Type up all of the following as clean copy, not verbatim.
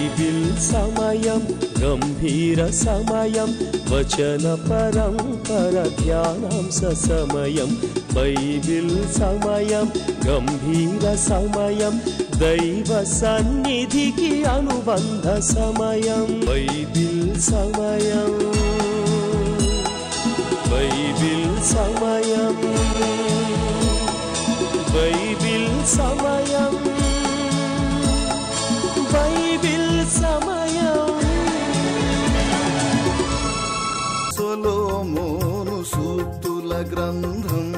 Bible సమయం గంభీర సమయం వచన పరంపర ధ్యానాంశ సమయం బైబిల్ సమయం గంభీర సమయం దైవ సన్నిధికి అనుబంధ సమయం బైబిల్ సమయం బైబిల్ సమయం బైబిల్ సమయం బైబిల్ సమయం సొలొమోను సూక్తుల గ్రంథం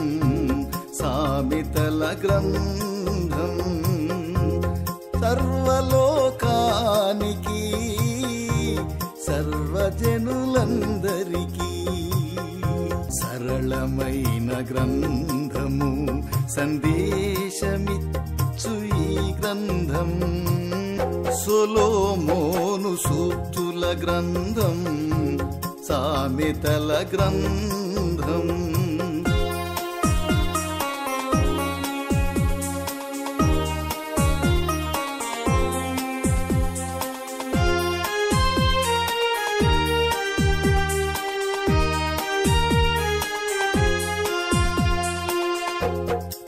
సామెతల గ్రంథం సర్వలోకానికి సర్వజనులందరికీ సరళమైన గ్రంథము సందేశమిచ్చు ఈ గ్రంథం సొలొమోను సూక్తుల గ్రంథం సామెతల గ్రంథం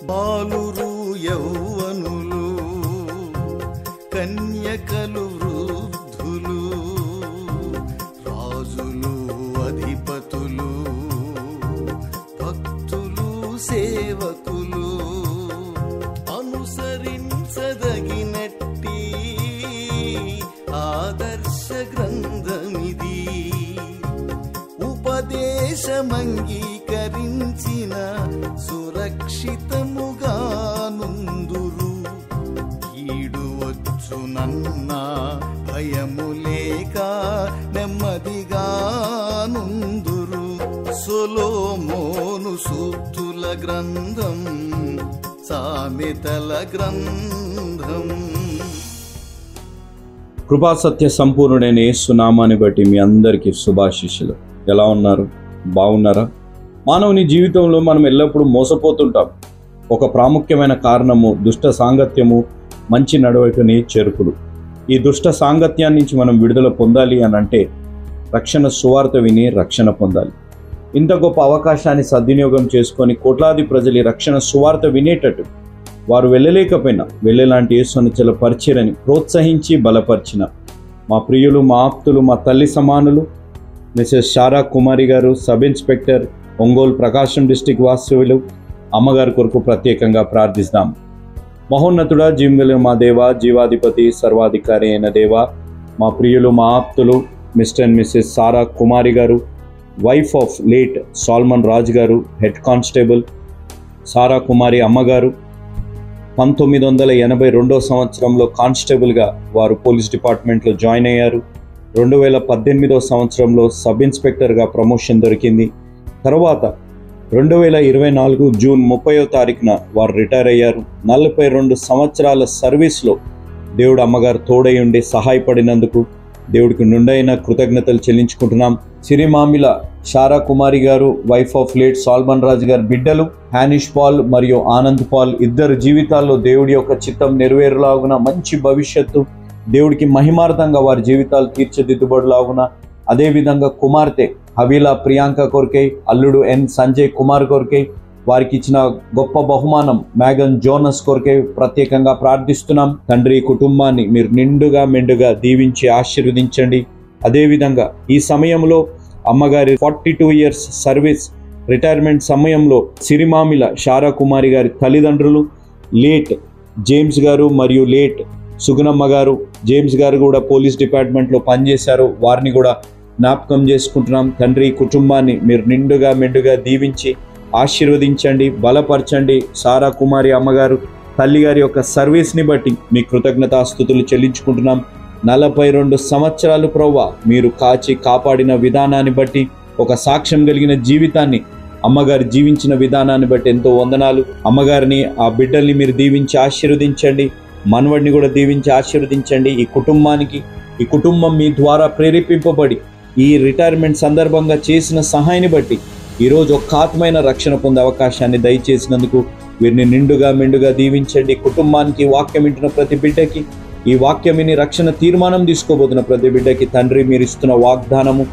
బాలురు యౌవనులు కన్యకలు వృద్ధులు రాజులు అధిపతులు భక్తులు సేవకులు అనుసరించదగినట్టి ఆదర్శ గ్రంథమిది ఉపదేశమంగీకరించిన సురక్షితముగా నుందురు కీడు వచ్చునన్న భయము లేక నెమ్మదిగా నుందురు సొలొమోను సూక్తుల గ్రంథం సామెతల గ్రంథం కృపా సత్య సంపూర్ణుడైన యేసు నామాన్ని బట్టి మీ అందరికీ శుభాశీస్సులు. ఎలా ఉన్నారు? బాగున్నారా? మానవుని జీవితంలో మనం ఎల్లప్పుడూ మోసపోతుంటాం. ఒక ప్రాముఖ్యమైన కారణము దుష్ట సాంగత్యము, మంచి నడవడికని చెరుపులు. ఈ దుష్ట సాంగత్యాన్ని నుంచి మనం విడుదల పొందాలి అని అంటే రక్షణ సువార్త విని రక్షణ పొందాలి. ఇంత గొప్ప అవకాశాన్ని సద్వినియోగం చేసుకొని కోట్లాది ప్రజలు ఈ రక్షణ సువార్త వినేటట్టు వారు వెళ్ళలేకపోయినా వెళ్ళేలాంటి యేసునిచ్చల పరిచర్యని ప్రోత్సహించి బలపరిచిన మా ప్రియులు, మా ఆప్తులు, మా తల్లి సమానులు మిసెస్ సారా కుమారి గారు, సబ్ ఇన్స్పెక్టర్, ఒంగోలు ప్రకాశం డిస్టిక్ వాస్తవ్యులు, అమ్మగారి కొరకు ప్రత్యేకంగా ప్రార్థిస్తాం. మహోన్నతుడా, జీవగల మా దేవ, జీవాధిపతి, సర్వాధికారి అయిన దేవ, మా ప్రియులు, మా ఆప్తులు mister and missus Sara Kumari గారు, wife of late Solomon Raj గారు, హెడ్ కానిస్టేబుల్ సారా కుమారి అమ్మగారు 1982 సంవత్సరంలో కానిస్టేబుల్గా వారు పోలీస్ డిపార్ట్మెంట్లో జాయిన్ అయ్యారు. 2018 సంవత్సరంలో సబ్ ఇన్స్పెక్టర్గా ప్రమోషన్ దొరికింది. తర్వాత 2024 జూన్ 30వ తారీఖున వారు రిటైర్ అయ్యారు. 42 సంవత్సరాల సర్వీస్లో దేవుడు అమ్మగారు తోడై ఉండి సహాయపడినందుకు దేవుడికి నుండైన కృతజ్ఞతలు చెల్లించుకుంటున్నాం. సిరిమామిల సారా కుమారి గారు, wife of late Solomon Raj గారు బిడ్డలు హానిష్ పాల్ మరియు ఆనంద్ పాల్ ఇద్దరు జీవితాల్లో దేవుడి యొక్క చిత్తం నెరవేరులాగున మంచి భవిష్యత్తు, దేవుడికి మహిమార్థంగా వారి జీవితాలు తీర్చిదిద్దుబడులాగున, అదేవిధంగా కుమార్తె హవీలా ప్రియాంక కొరకై, అల్లుడు ఎన్ సంజయ్ కుమార్ కొరకై, వారికి ఇచ్చిన గొప్ప బహుమానం మ్యాగన్ జోనస్ కొరకై ప్రత్యేకంగా ప్రార్థిస్తున్నాం. తండ్రి, కుటుంబాన్ని మీరు నిండుగా మెండుగా దీవించి ఆశీర్వదించండి. అదేవిధంగా ఈ సమయంలో అమ్మగారి 42 ఇయర్స్ సర్వీస్ రిటైర్మెంట్ సమయంలో సిరిమామిల సారా కుమారి గారి తల్లిదండ్రులు లేట్ జేమ్స్ గారు మరియు లేట్ సుగుణమ్మ గారు, జేమ్స్ గారు కూడా పోలీస్ డిపార్ట్మెంట్లో పనిచేశారు. వారిని కూడా జ్ఞాపకం చేసుకుంటున్నాం. తండ్రి, కుటుంబాన్ని మీరు నిండుగా మెండుగా దీవించి ఆశీర్వదించండి, బలపరచండి. సారా కుమారి అమ్మగారు తల్లిగారి యొక్క సర్వీస్ని బట్టి మీ కృతజ్ఞతాస్తుతులు చెల్లించుకుంటున్నాం. 42 సంవత్సరాలు ప్రభువా మీరు కాచి కాపాడిన విధానాన్ని బట్టి, ఒక సాక్ష్యం కలిగిన జీవితాన్ని అమ్మగారు జీవించిన విధానాన్ని బట్టి ఎంతో వందనాలు. అమ్మగారిని, ఆ బిడ్డల్ని మీరు దీవించి ఆశీర్వదించండి. మనవడిని కూడా దీవించి ఆశీర్వదించండి. ఈ కుటుంబానికి, ఈ కుటుంబం మీ ద్వారా ప్రేరేపింపబడి ఈ రిటైర్మెంట్ సందర్భంగా చేసిన సహాయాన్ని బట్టి ఈరోజు ఒక ఆత్మైన రక్షణ పొందే అవకాశాన్ని దయచేసినందుకు వీరిని నిండుగా మెండుగా దీవించండి. కుటుంబానికి, వాక్యం వింటున్న ప్రతి బిడ్డకి ఈ వాక్యం విని రక్షణ తీర్మానం తీసుకోబోతున్న ప్రతి బిడ్డకి తండ్రి మీరు ఇస్తున్న వాగ్దానము,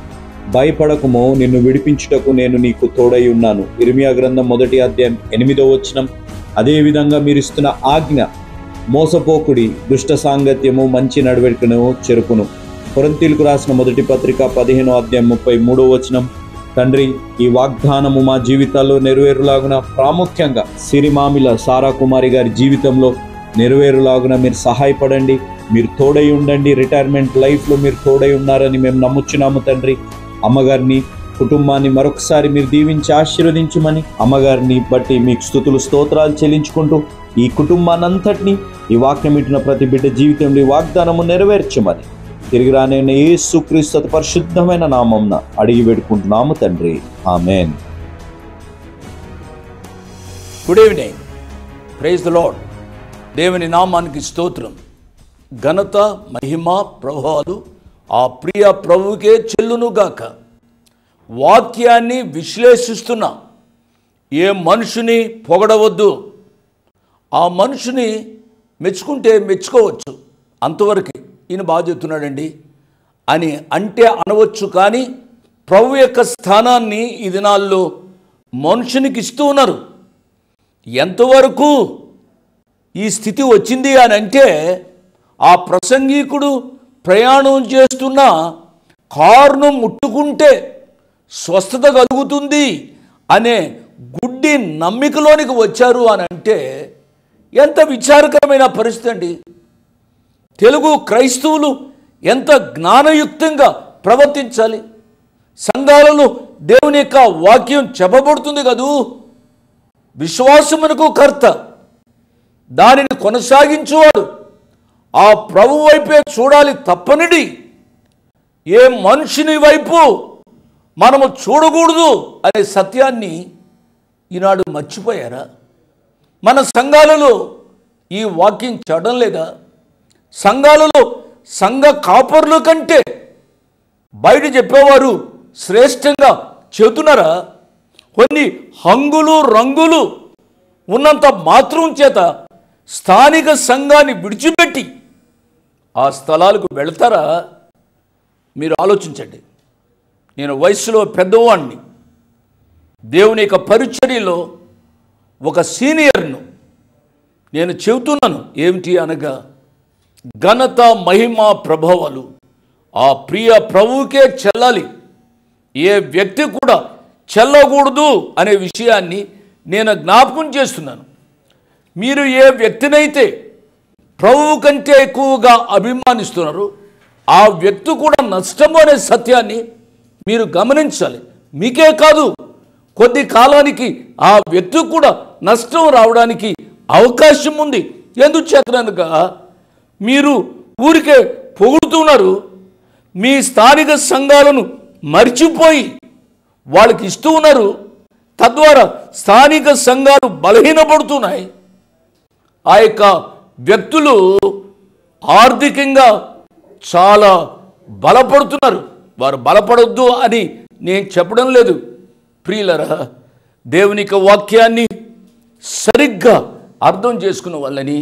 భయపడకుమో, నిన్ను విడిపించుటకు నేను నీకు తోడై ఉన్నాను. ఇర్మియా గ్రంథం 1వ అధ్యాయం 8వ వచనం. అదేవిధంగా మీరు ఇస్తున్న ఆజ్ఞ, మోసపోకుడి, దుష్ట సాంగత్యము మంచి నడవడికను చెరుపును. కొరింథీయులకు రాసిన మొదటి పత్రిక 15వ అధ్యాయం 33వ వచనం. తండ్రి, ఈ వాగ్దానము మా జీవితాల్లో నెరవేరులాగున, ప్రాముఖ్యంగా సిరిమామిల సారా కుమారి గారి జీవితంలో నెరవేరులాగున మీరు సహాయపడండి. మీరు తోడై ఉండండి. రిటైర్మెంట్ లైఫ్లో మీరు తోడై ఉన్నారని మేము నమ్ముచున్నాము తండ్రి. అమ్మగారిని, కుటుంబాన్ని మరొకసారి మీరు దీవించి ఆశీర్వదించమని, అమ్మగారిని బట్టి మీకు స్తుతులు స్తోత్రాలు చెల్లించుకుంటూ ఈ కుటుంబాన్నంతటినీ, ఈ వాక్యం ఇట్టిన ప్రతి బిడ్డ జీవితంలో ఈ వాగ్దానము నెరవేర్చమని తిరిగి రానైన యేసుక్రీస్తు అతి పరిశుద్ధమైన నామమున అడిగి వేడుకుంటున్నాము తండ్రి. ఆమేన్. Good evening. Praise the lord. దేవుని నామానికి స్తోత్రం. ఘనత, మహిమ, ప్రభావాలు ఆ ప్రియ ప్రభువుకే చెల్లునుగాక. వాక్యాన్ని విశ్లేషిస్తున్నా. ఏ మనుషుని పొగడవద్దు. ఆ మనుషుని మెచ్చుకుంటే మెచ్చుకోవచ్చు, అంతవరకు ఈయన బాగా చెప్తున్నాడండి అని అంటే అనవచ్చు. కానీ ప్రభు యొక్క స్థానాన్ని ఈ దినాల్లో మనుషునికి ఇస్తూ ఉన్నారు. ఎంతవరకు ఈ స్థితి వచ్చింది అని అంటే, ఆ ప్రసంగికుడు ప్రయాణం చేస్తున్న కారును ముట్టుకుంటే స్వస్థత కలుగుతుంది అనే గుడ్డి నమ్మికలోనికి వచ్చారు అని అంటే ఎంత విచారకరమైన పరిస్థితి అండి. తెలుగు క్రైస్తవులు ఎంత జ్ఞానయుక్తంగా ప్రవర్తించాలి. సంఘాలలో దేవుని యొక్క వాక్యం చెప్పబడుతుంది కదూ. విశ్వాసమునకు కర్త, దానిని కొనసాగించువాడు ఆ ప్రభు వైపే చూడాలి తప్పనిది. ఏ మనుషుని వైపు మనము చూడకూడదు అనే సత్యాన్ని ఈనాడు మర్చిపోయారా? మన సంఘాలలో ఈ వాక్యం చెప్పడం లేదా? సంఘాలలో సంఘ కాపరుల కంటే బయట చెప్పేవారు శ్రేష్టంగా చెబుతున్నారా? కొన్ని హంగులు రంగులు ఉన్నంత మాత్రం చేత స్థానిక సంఘాన్ని విడిచిపెట్టి ఆ స్థలాలకు వెళతారా? మీరు ఆలోచించండి. నేను వయసులో పెద్దవాడిని. దేవుని యొక్క పరిచర్యలో ఒక సీనియర్ను నేను చెబుతున్నాను. ఏమిటి అనగా, ఘనత, మహిమ, ప్రభావాలు ఆ ప్రియ ప్రభువుకే చెల్లాలి. ఏ వ్యక్తి కూడా చెల్లకూడదు అనే విషయాన్ని నేను జ్ఞాపకం చేస్తున్నాను. మీరు ఏ వ్యక్తినైతే ప్రభువు కంటే ఎక్కువగా అభిమానిస్తున్నారు, ఆ వ్యక్తి కూడా నష్టము అనే సత్యాన్ని మీరు గమనించాలి. మీకే కాదు, కొద్ది కాలానికి ఆ వ్యక్తి కూడా నష్టం రావడానికి అవకాశం ఉంది. ఎందుచేతనగా మీరు ఊరికే పొగుడుతున్నారు. మీ స్థానిక సంఘాలను మర్చిపోయి వాళ్ళకి ఇస్తూ ఉన్నారు. తద్వారా స్థానిక సంఘాలు బలహీనపడుతున్నాయి. ఆ యొక్క వ్యక్తులు ఆర్థికంగా చాలా బలపడుతున్నారు. వారు బలపడొద్దు అని నేను చెప్పడం లేదు. ప్రియులరా, దేవుని యొక్క వాక్యాన్ని సరిగ్గా అర్థం చేసుకున్న వాళ్ళని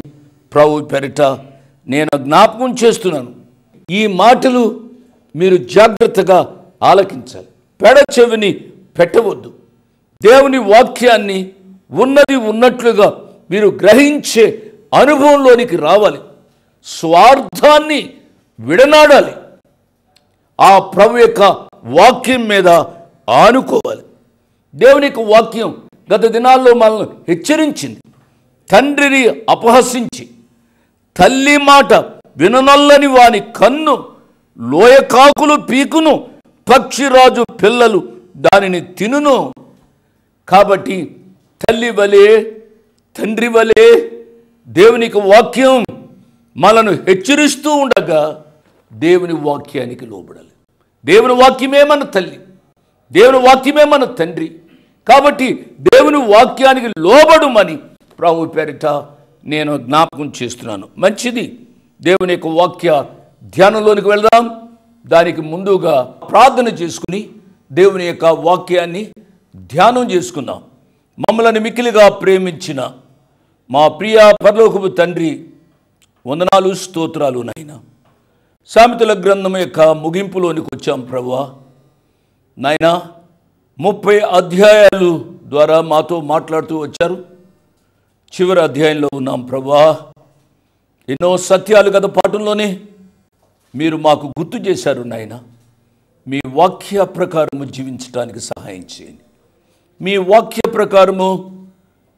ప్రభు పేరిట నేను జ్ఞాపకం చేస్తున్నాను. ఈ మాటలు మీరు జాగ్రత్తగా ఆలకించాలి. పెడ చెవిని పెట్టవద్దు. దేవుని వాక్యాన్ని ఉన్నది ఉన్నట్లుగా మీరు గ్రహించే అనుభవంలోనికి రావాలి. స్వార్థాన్ని విడనాడాలి. ఆ ప్రభు యొక్క వాక్యం మీద ఆనుకోవాలి. దేవుని యొక్క వాక్యం గత దినాల్లో మనల్ని హెచ్చరించింది. తండ్రిని అపహసించి తల్లి మాట విననల్లని వాని కన్ను, లోయకాకులు పీకును, పక్షిరాజు పిల్లలు దానిని తినును. కాబట్టి తల్లి వలె, తండ్రి వలె దేవునికి వాక్యం మనను హెచ్చరిస్తూ ఉండగా దేవుని వాక్యానికి లోబడాలి. దేవుని వాక్యమే మన తల్లి, దేవుని వాక్యమే మన తండ్రి. కాబట్టి దేవుని వాక్యానికి లోబడుమని ప్రభు పేరిట నేను జ్ఞాపకం చేస్తున్నాను. మంచిది. దేవుని యొక్క వాక్య ధ్యానంలోనికి వెళదాం. దానికి ముందుగా ప్రార్థన చేసుకుని దేవుని యొక్క వాక్యాన్ని ధ్యానం చేసుకుందాం. మమ్మల్ని మిక్కిలిగా ప్రేమించిన మా ప్రియ పరలోకపు తండ్రి, వందనాలు, స్తోత్రాలు నాయన. సామెతల గ్రంథం యొక్క ముగింపులోనికి వచ్చాం ప్రభువా. నాయన 30 అధ్యాయాలు ద్వారా మాతో మాట్లాడుతూ వచ్చారు. చివరి అధ్యాయంలో ఉన్నాం ప్రభువా. ఎన్నో సత్యాలు గత పాఠంలోనే మీరు మాకు గుర్తు చేశారు నాయన. మీ వాక్య ప్రకారము జీవించడానికి సహాయం చేయండి. మీ వాక్య ప్రకారము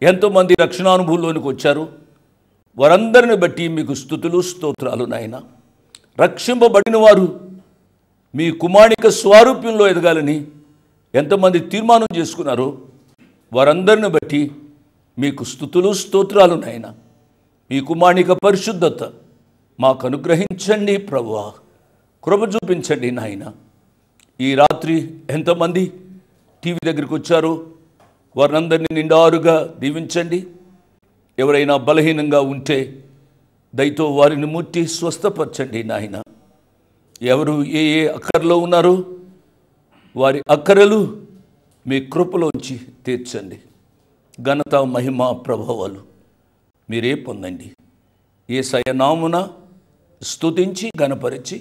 ఎంతోమంది రక్షణానుభూతిలోనికి వచ్చారు. వారందరిని బట్టి మీకు స్తుతులు, స్తోత్రాలు నాయన. రక్షింపబడిన వారు మీ కుమారునిక స్వారూప్యంలో ఎదగాలని ఎంతమంది తీర్మానం చేసుకున్నారో వారందరిని బట్టి మీకు స్తుతులు, స్తోత్రాలు నాయన. మీ కుమారునిక పరిశుద్ధత మాకు అనుగ్రహించండి ప్రభువా. కృప చూపించండి నాయన. ఈ రాత్రి ఎంతమంది టీవీ దగ్గరికి వచ్చారో వారందరినీ నిండారుగా దీవించండి. ఎవరైనా బలహీనంగా ఉంటే దయతో వారిని ముట్టి స్వస్థపరచండి నాయన. ఎవరు ఏ అక్కరలో ఉన్నారో వారి అక్కరలు మీ కృపలోంచి తీర్చండి. ఘనత, మహిమ, ప్రభావాలు మీరే పొందండి. యేసయ్య నామమున స్తుతించి ఘనపరిచి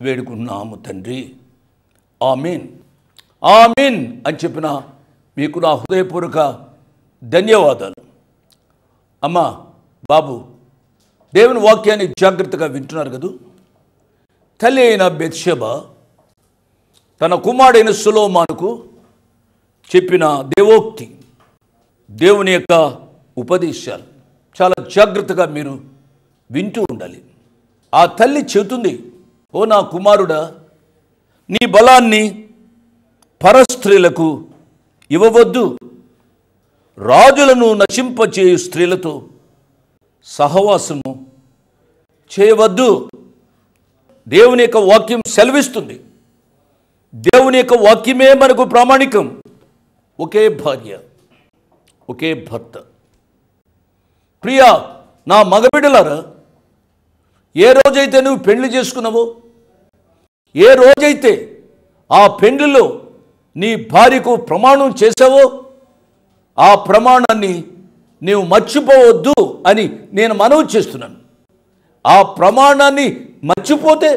వేడుకున్నాము తండ్రి. ఆమేన్, ఆమేన్ అని చెప్పిన మీకు నా హృదయపూర్వక ధన్యవాదాలు. అమ్మా, బాబు, దేవుని వాక్యాన్ని జాగ్రత్తగా వింటున్నారు కదూ. తల్లి అయిన బెత్షెబ తన కుమారుడైన సొలొమోనుకు చెప్పిన దేవోక్తి, దేవుని యొక్క ఉపదేశాలు చాలా జాగ్రత్తగా మీరు వింటూ ఉండాలి. ఆ తల్లి చెబుతుంది, ఓ నా కుమారుడా, నీ బలాన్ని పరస్త్రీలకు ఇవ్వవద్దు. రాజులను నశింపచేయు స్త్రీలతో సహవాసము చేయవద్దు. దేవుని యొక్క వాక్యం సెలవిస్తుంది. దేవుని యొక్క వాక్యమే మనకు ప్రామాణికం. ఒకే భార్య, ఒకే భర్త. ప్రియా నా మగబిడ్డలారా, ఏ రోజైతే నువ్వు పెళ్లి చేసుకున్నావో, ఏ రోజైతే ఆ పెళ్లిలో నీ భార్యకు ప్రమాణం చేసావో, ఆ ప్రమాణాన్ని నీవు మర్చిపోవద్దు అని నేను మనవి చేస్తున్నాను. ఆ ప్రమాణాన్ని మర్చిపోతే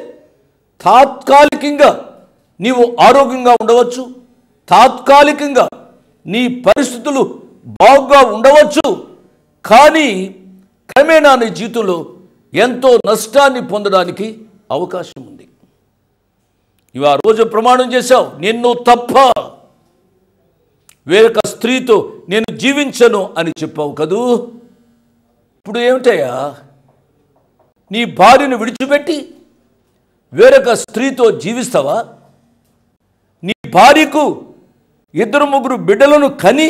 తాత్కాలికంగా నీవు ఆరోగ్యంగా ఉండవచ్చు, తాత్కాలికంగా నీ పరిస్థితులు బాగుగా ఉండవచ్చు, కానీ క్రమేణా నీ జీవితంలో ఎంతో నష్టాన్ని పొందడానికి అవకాశం ఉంది. ఇవి ఆ రోజు ప్రమాణం చేశావు, నిన్ను తప్ప వేరొక స్త్రీతో నేను జీవించను అని చెప్పావు కదూ. ఇప్పుడు ఏమిటయ్యా, నీ భార్యను విడిచిపెట్టి వేరొక స్త్రీతో జీవిస్తావా? నీ భార్యకు 2-3 బిడ్డలను కని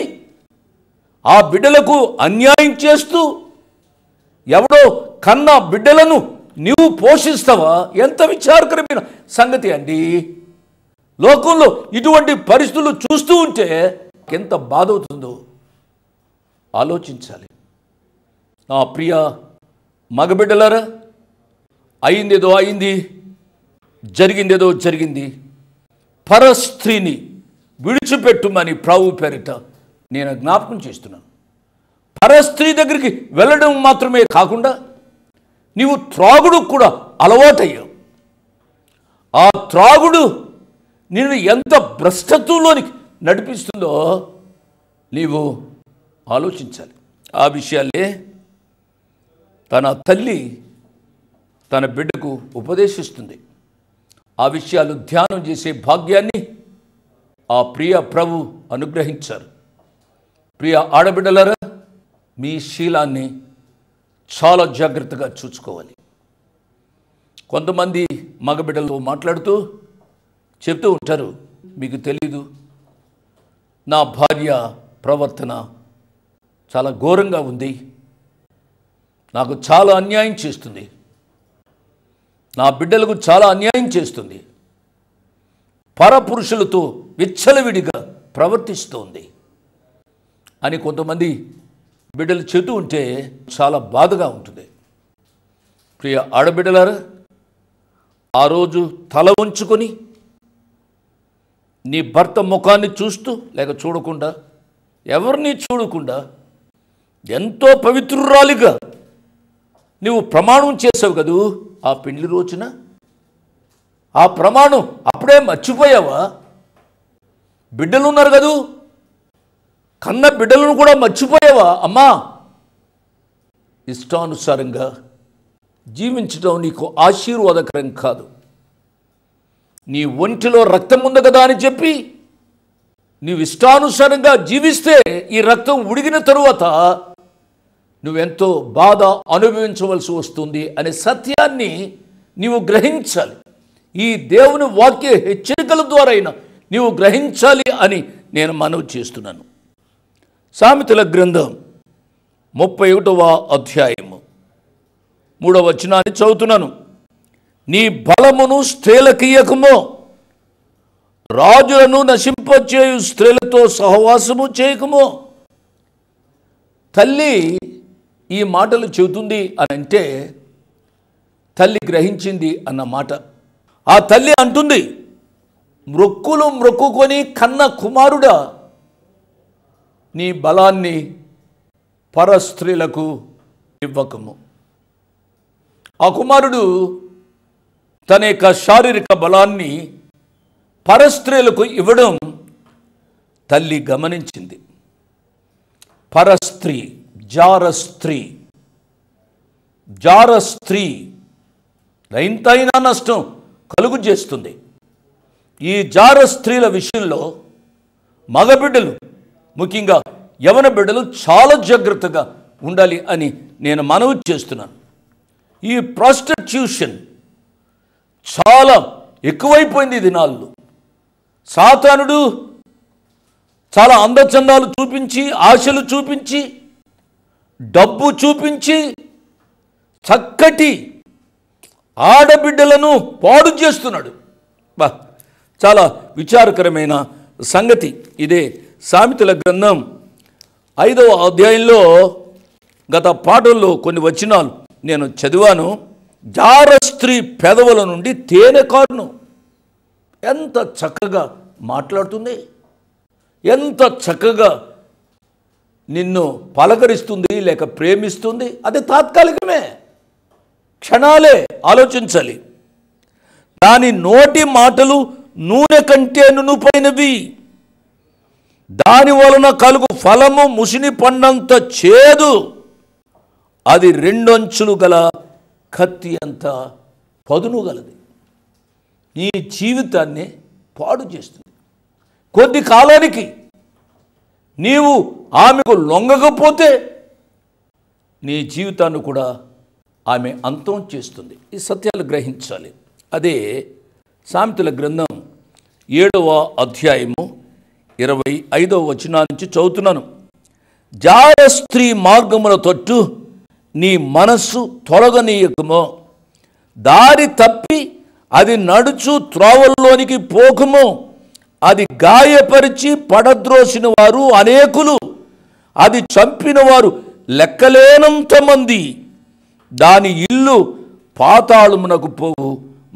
ఆ బిడ్డలకు అన్యాయం చేస్తూ ఎవడో కన్న బిడ్డలను నీవు పోషిస్తావా? ఎంత విచారకరమైన సంగతి అండి. లోకంలో ఇటువంటి పరిస్థితులు చూస్తూ ఉంటే ఎంత బాధ అవుతుందో ఆలోచించాలి. నా ప్రియ మగబిడ్డలారా, అయిందేదో అయింది, జరిగిందేదో జరిగింది. పరస్త్రీని విడిచిపెట్టుమని ప్రభు పేరిట నేను జ్ఞాపకం చేస్తున్నాను. పరస్త్రీ దగ్గరికి వెళ్ళడం మాత్రమే కాకుండా నీవు త్రాగుడు కూడా అలవాటయ్యావు. ఆ త్రాగుడు నిన్ను ఎంత భ్రష్టత్వంలోనికి నడిపిస్తుందో నీవు ఆలోచించాలి. ఆ విషయాలే తన తల్లి తన బిడ్డకు ఉపదేశిస్తుంది. ఆ విషయాలు ధ్యానం చేసే భాగ్యాన్ని ఆ ప్రియ ప్రభు అనుగ్రహించారు. ప్రియ ఆడబిడ్డలారా, మీ శీలాన్ని చాలా జాగ్రత్తగా చూసుకోవాలి. కొంతమంది మగబిడ్డలతో మాట్లాడుతూ చెప్తూ ఉంటారు, మీకు తెలీదు, నా భార్య ప్రవర్తన చాలా ఘోరంగా ఉంది, నాకు చాలా అన్యాయం చేస్తుంది, నా బిడ్డలకు చాలా అన్యాయం చేస్తుంది, పరపురుషులతో విచ్చలవిడిగా ప్రవర్తిస్తోంది అని కొంతమంది బిడ్డలు చెబుతూ ఉంటే చాలా బాధగా ఉంటుంది. ప్రియ ఆడబిడ్డలారా, ఆ రోజు తల ఉంచుకొని నీ భర్త ముఖాన్ని చూస్తూ లేక చూడకుండా, ఎవరిని చూడకుండా ఎంతో పవిత్రురాలిగా నువ్వు ప్రమాణం చేసావు కదూ ఆ పెళ్లి రోజున, ఆ ప్రమాణం అప్పుడే మర్చిపోయావా? బిడ్డలు ఉన్నారు కదూ, కన్న బిడ్డలను కూడా మర్చిపోయావా? అమ్మా, ఇష్టానుసారంగా జీవించడం నీకు ఆశీర్వాదకరం కాదు. నీ ఒంటిలో రక్తం ఉంది కదా అని చెప్పి నీవు ఇష్టానుసారంగా జీవిస్తే ఈ రక్తం ఉడిగిన తరువాత నువ్వెంతో బాధ అనుభవించవలసి వస్తుంది అనే సత్యాన్ని నీవు గ్రహించాలి. ఈ దేవుని వాక్య హెచ్చరికల ద్వారా అయినా నీవు గ్రహించాలి అని నేను మనవి చేస్తున్నాను. సామెతల గ్రంథం 31వ అధ్యాయము 3వ వచనాన్ని చదువుతున్నాను. నీ బలమును స్త్రీలకియ్యకుమో, రాజులను నశింపచేయు స్త్రీలతో సహవాసము చేయకుమో. తల్లి ఈ మాటలు చెబుతుంది అని అంటే తల్లి గ్రహించింది అన్న మాట. ఆ తల్లి అంటుంది, మ్రొక్కులు మ్రొక్కుకొని కన్న కుమారుడా, నీ బలాన్ని పరస్త్రీలకు ఇవ్వకము. ఆ కుమారుడు తన యొక్క శారీరక బలాన్ని పరస్త్రీలకు ఇవ్వడం తల్లి గమనించింది. పరస్త్రీ, జారస్త్రీ ఎంతైనా నష్టం కలుగు చేస్తుంది. ఈ జార స్త్రీల విషయంలో మగబిడ్డలు, ముఖ్యంగా యవన బిడ్డలు చాలా జాగ్రత్తగా ఉండాలి అని నేను మనవి చేస్తున్నాను. ఈ ప్రాస్టిట్యూషన్ చాలా ఎక్కువైపోయింది ఈ దినాల్లో. సాతానుడు చాలా అందచందాలు చూపించి, ఆశలు చూపించి, డబ్బు చూపించి చక్కటి ఆడబిడ్డలను పాడు చేస్తున్నాడు. చాలా విచారకరమైన సంగతి ఇదే. సామెతల గ్రంథం 5వ అధ్యాయంలో గత పాఠంలో కొన్ని వచనాలు నేను చదివాను. జార స్త్రీ పెదవుల నుండి తేనె కారును. ఎంత చక్కగా మాట్లాడుతుంది, ఎంత చక్కగా నిన్ను పలకరిస్తుంది లేక ప్రేమిస్తుంది. అది తాత్కాలికమే, క్షణాలే. ఆలోచించాలి. దాని నోటి మాటలు నూనె కంటే నునుపైనవి, దాని వలన కలుగు ఫలము ముసిని పండంత చేదు, అది 2 అంచులు గల కత్తి అంత పదును గలది. నీ జీవితాన్ని పాడు చేస్తుంది. కొద్ది కాలానికి నీవు ఆమెకు లొంగకపోతే నీ జీవితాన్ని కూడా ఆమె అంతం చేస్తుంది. ఈ సత్యాలు గ్రహించాలి. అదే సామెతల గ్రంథం 7వ అధ్యాయము 25వ వచనం నుంచి చదువుతున్నాను. జార స్త్రీ మార్గముల తట్టు నీ మనస్సు తొలగనీయకమో, దారి తప్పి అది నడుచు త్రోవల్లోనికి పోకుమో. అది గాయపరిచి పడద్రోసిన వారు అనేకులు, అది చంపిన వారు లెక్కలేనంత మంది. దాని ఇల్లు పాతాళమునకు పోవు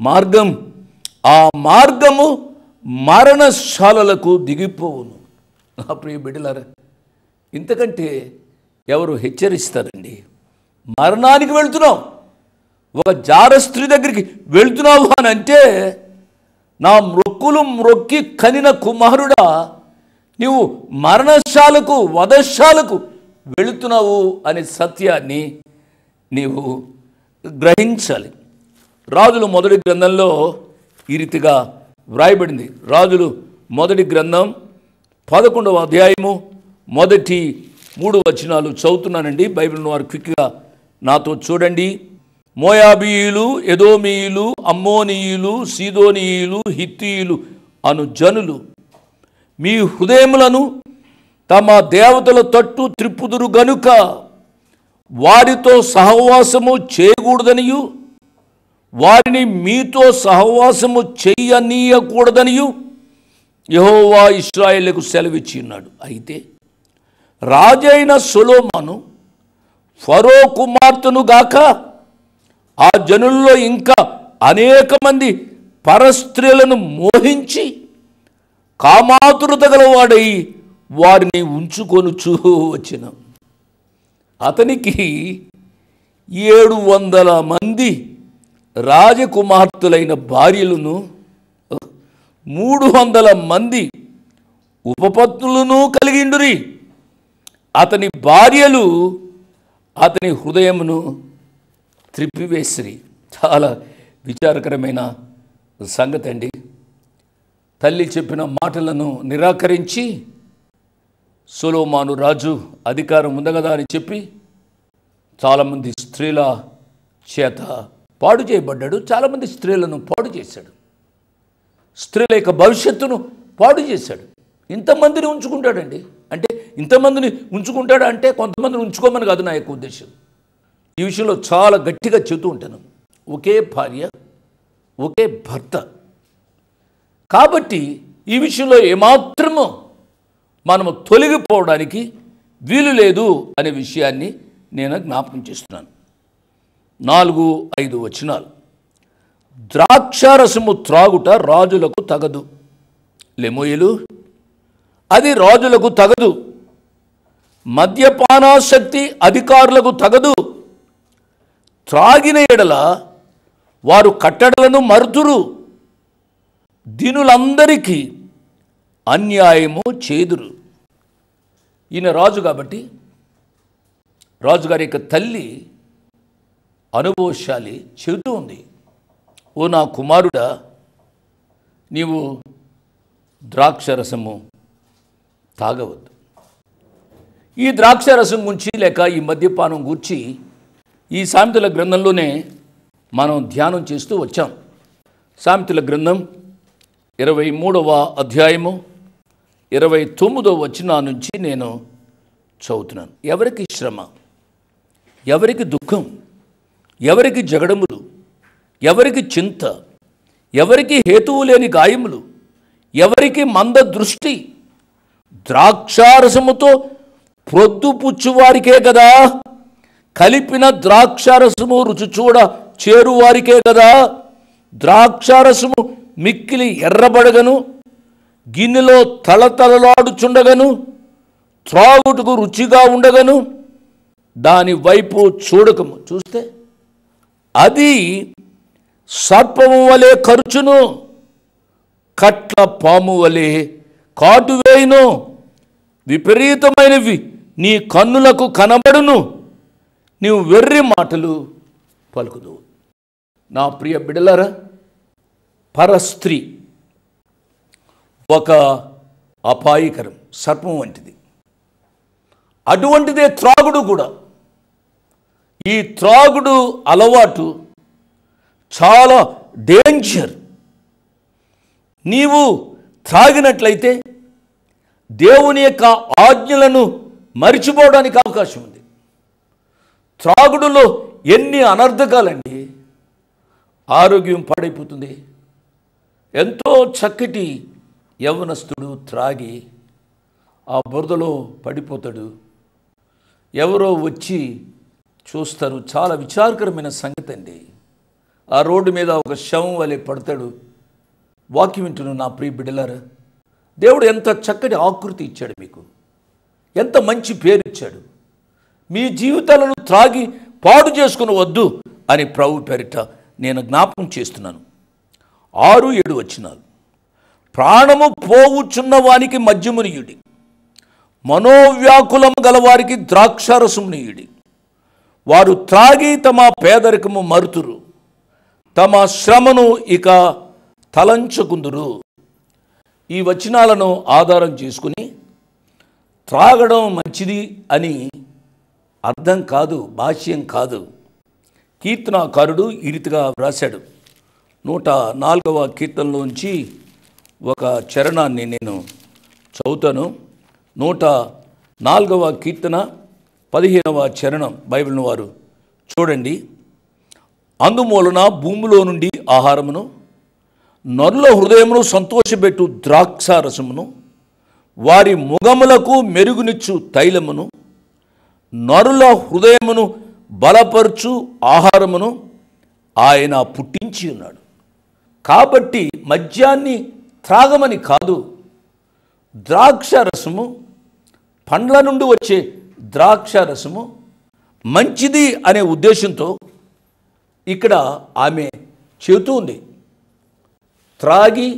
మార్గం, ఆ మార్గము మరణశాలలకు దిగిపోవును. నా ప్రియ బిడ్డలారా, ఇంతకంటే ఎవరు హెచ్చరిస్తారండి? మరణానికి వెళ్తున్నావు, ఒక జార స్త్రీ దగ్గరికి వెళ్తున్నావు అని అంటే, నా మ్రొక్కులు మ్రొక్కి కనిన కుమారుడా, నీవు మరణశాలకు, వధశాలకు వెళుతున్నావు అనే సత్యాన్ని నీవు గ్రహించాలి. రాజుల మొదటి గ్రంథంలో ఈ రీతిగా వ్రాయబడింది. రాజులు మొదటి గ్రంథం 11వ అధ్యాయము మొదటి 3 వచనాలు చదువుతున్నానండి. బైబిల్ను వారు క్విక్గా నాతో చూడండి. మోయాబీయులు, ఎదోమీయులు, అమ్మోనీయులు, సీదోనీయులు, హిత్తీయులు అను జనులు మీ హృదయములను తమ దేవతల తట్టు త్రిప్పుదురు గనుక వారితో సహవాసము చేయకూడదనియు, వారిని మీతో సహవాసము చెయ్యనీయకూడదనియు యెహోవా ఇశ్రాయేలుకు సెలవిచ్చి ఉన్నాడు. అయితే రాజైన సొలొమోను ఫరో కుమార్తెను గాక ఆ జనుల్లో ఇంకా అనేక మంది పరస్త్రీలను మోహించి కామాతురత గలవాడై వారిని ఉంచుకొనుచూ వచ్చిన. అతనికి 700 మంది రాజకుమార్తెలైన భార్యలను 300 మంది ఉపపత్నులను కలిగిండురి. అతని భార్యలు అతని హృదయమును త్రిప్పివేసిరి. చాలా విచారకరమైన సంగతి అండి. తల్లి చెప్పిన మాటలను నిరాకరించి సొలొమోను రాజు అధికారం ఉంది కదా అని చెప్పి చాలామంది స్త్రీల చేత పాడు చేయబడ్డాడు. చాలామంది స్త్రీలను పాడు చేశాడు. స్త్రీల యొక్క భవిష్యత్తును పాడు చేశాడు. ఇంతమందిని ఉంచుకుంటాడండి. అంటే ఇంతమందిని ఉంచుకుంటాడు అంటే కొంతమందిని ఉంచుకోమని కాదు నా యొక్క ఉద్దేశం. ఈ విషయంలో చాలా గట్టిగా చెబుతూ ఉంటాను. ఒకే భార్య, ఒకే భర్త. కాబట్టి ఈ విషయంలో ఏమాత్రమో మనము తొలగిపోవడానికి వీలు లేదు అనే విషయాన్ని నేను జ్ఞాపకం చేస్తున్నాను. 4-5 వచనాలు. ద్రాక్షారసము త్రాగుట రాజులకు తగదు. లెమోయిలు, అది రాజులకు తగదు. మద్యపానాసక్తి అధికారులకు తగదు. త్రాగిన ఎడల వారు కట్టడలను మరుతురు. దీనులందరికీ అన్యాయము చేదురు. ఈయన రాజు కాబట్టి రాజుగారి యొక్క తల్లి అనుభవశాలి చెబుతూ ఉంది, ఓ నా కుమారుడా, నీవు ద్రాక్షరసము తాగవద్దు. ఈ ద్రాక్షరసం గురించి లేక ఈ మద్యపానం గూర్చి ఈ సామెతల గ్రంథంలోనే మనం ధ్యానం చేస్తూ వచ్చాం. సామెతల గ్రంథం 23వ అధ్యాయము 29వ వచనం నుంచి నేను చదువుతున్నాను. ఎవరికి శ్రమ, ఎవరికి దుఃఖం, ఎవరికి జగడములు, ఎవరికి చింత, ఎవరికి హేతువు లేని గాయములు, ఎవరికి మంద దృష్టి, ద్రాక్షారసముతో ప్రొద్దుపుచ్చువారికే కదా, కలిపిన ద్రాక్షారసము రుచి చూడ చేరువారికే కదా. ద్రాక్షారసము మిక్కిలి ఎర్రబడగను, గిన్నెలో తలతలలాడుచుండగను, త్రాగుటకు రుచిగా ఉండగను, దాని వైపు చూడకము. చూస్తే అది సర్పము వలె ఖర్చును, కట్ల పాము వలె కాటువేయును. విపరీతమైనవి నీ కన్నులకు కనబడును, నీవు వెర్రి మాటలు పలుకుదు. నా ప్రియ బిడ్డలారా, పరస్త్రీ ఒక అపాయకరం సర్పం వంటిది. అటువంటిదే త్రాగుడు కూడా. ఈ త్రాగుడు అలవాటు చాలా డేంజర్. నీవు త్రాగినట్లయితే దేవుని యొక్క ఆజ్ఞలను మరిచిపోవడానికి అవకాశం ఉంది. త్రాగుడులో ఎన్ని అనర్థకాలండి. ఆరోగ్యం పాడైపోతుంది. ఎంతో చక్కటి యవ్వనస్తుడు త్రాగి ఆ బురదలో పడిపోతాడు. ఎవరో వచ్చి చూస్తారు. చాలా విచారకరమైన సంగతి అండి. ఆ రోడ్డు మీద ఒక శవం వలె పడతాడు. వాక్యం వింటున్న నా ప్రియ బిడ్డలారా, దేవుడు ఎంత చక్కటి ఆకృతి ఇచ్చాడు మీకు, ఎంత మంచి పేరు ఇచ్చాడు. మీ జీవితాలను త్రాగి పాడు చేసుకుని వద్దు అని ప్రభు పేరిట నేను జ్ఞాపకం చేస్తున్నాను. 6-7 వచనాలు. ప్రాణము పోవుచున్న వానికి మద్యమునియుడి, మనోవ్యాకులం గలవారికి ద్రాక్షారసమునియుడి. వారు త్రాగి తమ పేదరికము మరుతురు, తమ శ్రమను ఇక తలంచుకుందురు. ఈ వచనాలను ఆధారం చేసుకుని త్రాగడం మంచిది అని అర్థం కాదు, భాష్యం కాదు. కీర్తనాకారుడు ఈ రీతిగా వ్రాశాడు. 104వ కీర్తనలోంచి ఒక చరణాన్ని నేను చదువుతాను. 104వ కీర్తన 15వ చరణం బైబిల్ను వారు చూడండి. అందుమూలన భూమిలో నుండి ఆహారమును, నరుల హృదయమును సంతోషపెట్టు ద్రాక్షారసమును, వారి ముఖములకు మెరుగునిచ్చు తైలమును, నరుల హృదయమును బలపరచు ఆహారమును ఆయన పుట్టించి ఉన్నాడు. కాబట్టి మద్యాన్ని త్రాగమని కాదు, ద్రాక్షారసము, పండ్ల నుండి వచ్చే ద్రాక్షారసము మంచిది అనే ఉద్దేశంతో ఇక్కడ ఆమె చెబుతూ ఉంది. త్రాగి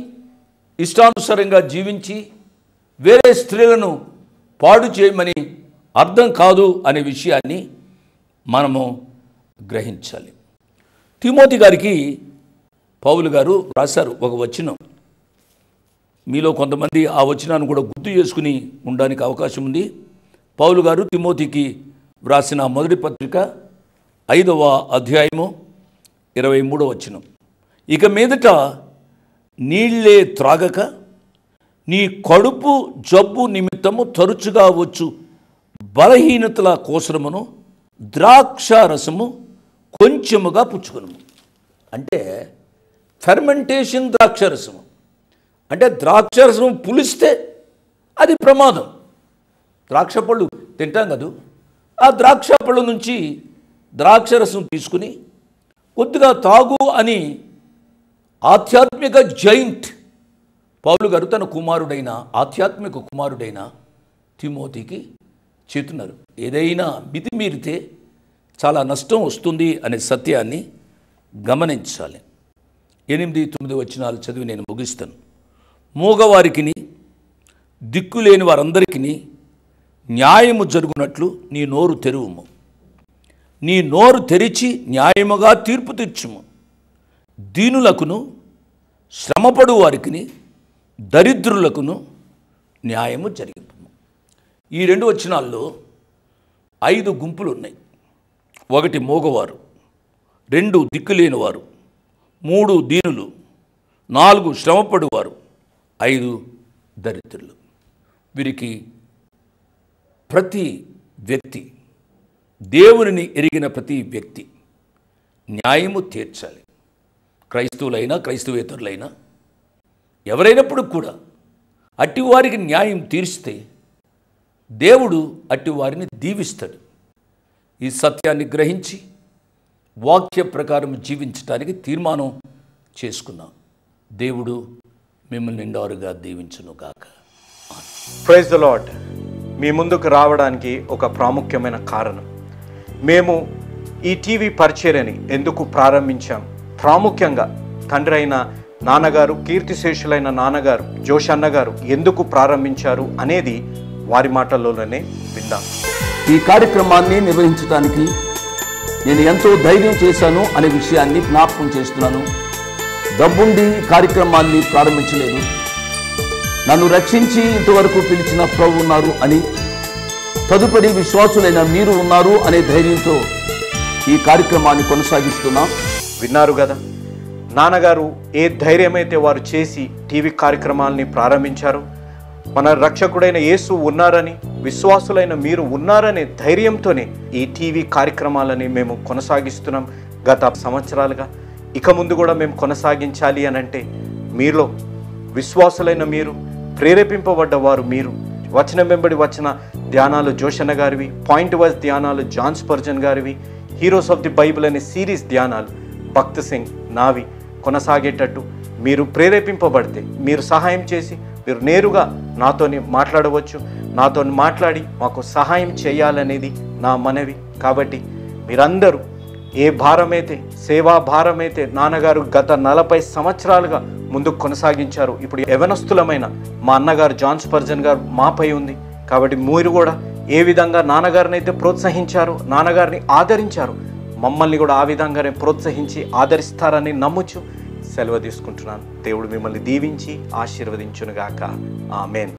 ఇష్టానుసారంగా జీవించి వేరే స్త్రీలను పాడు చేయమని అర్థం కాదు అనే విషయాన్ని మనము గ్రహించాలి. తిమోతి గారికి పౌలు గారు రాశారు ఒక వచనం. మీలో కొంతమంది ఆ వచనాన్ని కూడా గుర్తు చేసుకుని ఉండడానికి అవకాశం ఉంది. పౌలు గారు తిమోతికి వ్రాసిన మొదటి పత్రిక 5వ అధ్యాయము 23వ వచనం. ఇక మీదట నీళ్లే త్రాగక నీ కడుపు జబ్బు నిమిత్తము తరచుగా వచ్చు బలహీనతల కోసరమును ద్రాక్షారసము కొంచెముగా పుచ్చుకును. అంటే ఫెర్మెంటేషన్ ద్రాక్షారసము అంటే ద్రాక్షారసం పులిస్తే అది ప్రమాదం. ద్రాక్ష పళ్ళు తింటాం కదా, ఆ ద్రాక్ష పళ్ళ నుంచి ద్రాక్షరసం తీసుకుని కొద్దిగా తాగు అని ఆధ్యాత్మిక జైంట్ పౌలు గారు తన ఆధ్యాత్మిక కుమారుడైన తిమోతికి చెప్తున్నారు. ఏదైనా మితిమీరితే చాలా నష్టం వస్తుంది అనే సత్యాన్ని గమనించాలి. 8-9 వచనాలు చదివి నేను ముగిస్తాను. మూగవారికిని దిక్కులేని వారందరికీ న్యాయము జరుగునట్లు నీ నోరు తెరువుము. నీ నోరు తెరిచి న్యాయముగా తీర్పు తీర్చుము. దీనులకును శ్రమపడు వారికిని దరిద్రులకును న్యాయము జరిగింపు. ఈ 2 వచనాల్లో 5 గుంపులు ఉన్నాయి. 1 మూగవారు, 2 దిక్కులేనివారు, 3 దీనులు, 4 శ్రమపడువారు, 5 దరిద్రులు. వీరికి ప్రతి వ్యక్తి, దేవునిని ఎరిగిన ప్రతి వ్యక్తి న్యాయము తీర్చాలి. క్రైస్తవులైనా క్రైస్తవేతరులైనా ఎవరైనప్పుడు కూడా అట్టివారికి న్యాయం తీర్చితే దేవుడు అట్టివారిని దీవిస్తాడు. ఈ సత్యాన్ని గ్రహించి వాక్య ప్రకారం జీవించడానికి తీర్మానం చేసుకున్నాం. దేవుడు మిమ్మల్ని నిండారుగా దీవించును గాక. Praise the lord. మీ ముందుకు రావడానికి ఒక ప్రాముఖ్యమైన కారణం, మేము ఈ టీవీ పరిచర్యని ఎందుకు ప్రారంభించాం, ప్రాముఖ్యంగా తండ్రి అయిన నాన్నగారు, కీర్తిశేషులైన నాన్నగారు జోష్ అన్నగారు ఎందుకు ప్రారంభించారు అనేది వారి మాటల్లోనే విందాం. ఈ కార్యక్రమాన్ని నిర్వహించడానికి నేను ఎంతో ధైర్యం చేశాను అనే విషయాన్ని జ్ఞాపకం చేస్తున్నాను. డబ్బుండి కార్యక్రమాన్ని ప్రారంభించలేదు. నన్ను రక్షించి ఇంతవరకు పిలిచిన ప్రభు ఉన్నారు అని, తదుపరి విశ్వాసులైన మీరు ఉన్నారు అనే ధైర్యంతో ఈ కార్యక్రమాన్ని కొనసాగిస్తున్నాం. విన్నారు కదా, నాన్నగారు ఏ ధైర్యమైతే వారు చేసి టీవీ కార్యక్రమాలని ప్రారంభించారు. మన రక్షకుడైన యేసు ఉన్నారని, విశ్వాసులైన మీరు ఉన్నారనే ధైర్యంతోనే ఈ టీవీ కార్యక్రమాలని మేము కొనసాగిస్తున్నాం గత సంవత్సరాలుగా. ఇక ముందు కూడా మేము కొనసాగించాలి అని అంటే మీలో విశ్వాసులైన మీరు, ప్రేరేపింపబడ్డవారు మీరు, వచనం వెంబడి వచ్చిన ధ్యానాలు జోషన్న గారివి, పాయింట్ వైజ్ ధ్యానాలు జాన్ స్పర్జన్ గారివి, హీరోస్ ఆఫ్ ది బైబిల్ అనే సిరీస్ ధ్యానాలు భక్త్ సింగ్ నావి కొనసాగేటట్టు మీరు ప్రేరేపింపబడితే, మీరు సహాయం చేసి మీరు నేరుగా నాతోని మాట్లాడవచ్చు. నాతో మాట్లాడి మాకు సహాయం చేయాలనేది నా మనవి. కాబట్టి మీరందరూ ఏ భారమైతే, సేవా భారమైతే నాన్నగారు గత 40 సంవత్సరాలుగా ముందుకు కొనసాగించారు, ఇప్పుడు యవనస్తులమైన మా అన్నగారు జాన్ స్పర్జన్ గారు మాపై ఉంది. కాబట్టి మీరు కూడా ఏ విధంగా నాన్నగారిని అయితే ప్రోత్సహించారు, నాన్నగారిని ఆదరించారు, మమ్మల్ని కూడా ఆ విధంగానే ప్రోత్సహించి ఆదరిస్తారని నమ్ముచు సెలవు తీసుకుంటున్నాను. దేవుడు మిమ్మల్ని దీవించి ఆశీర్వదించునుగాక. ఆమేన్.